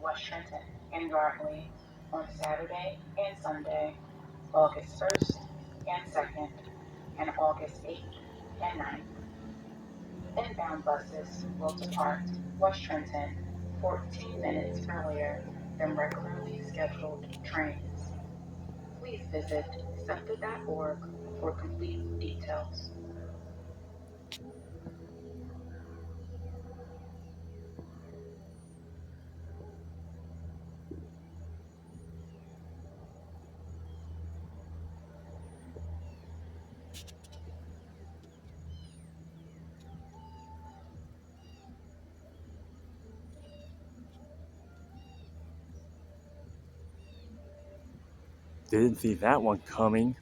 West Trenton and Yardley on Saturday and Sunday, August 1st and 2nd, and August 8th and 9th. Inbound buses will depart West Trenton 14 minutes earlier than regularly scheduled trains. Please visit SEPTA.org for complete details. Didn't see that one coming.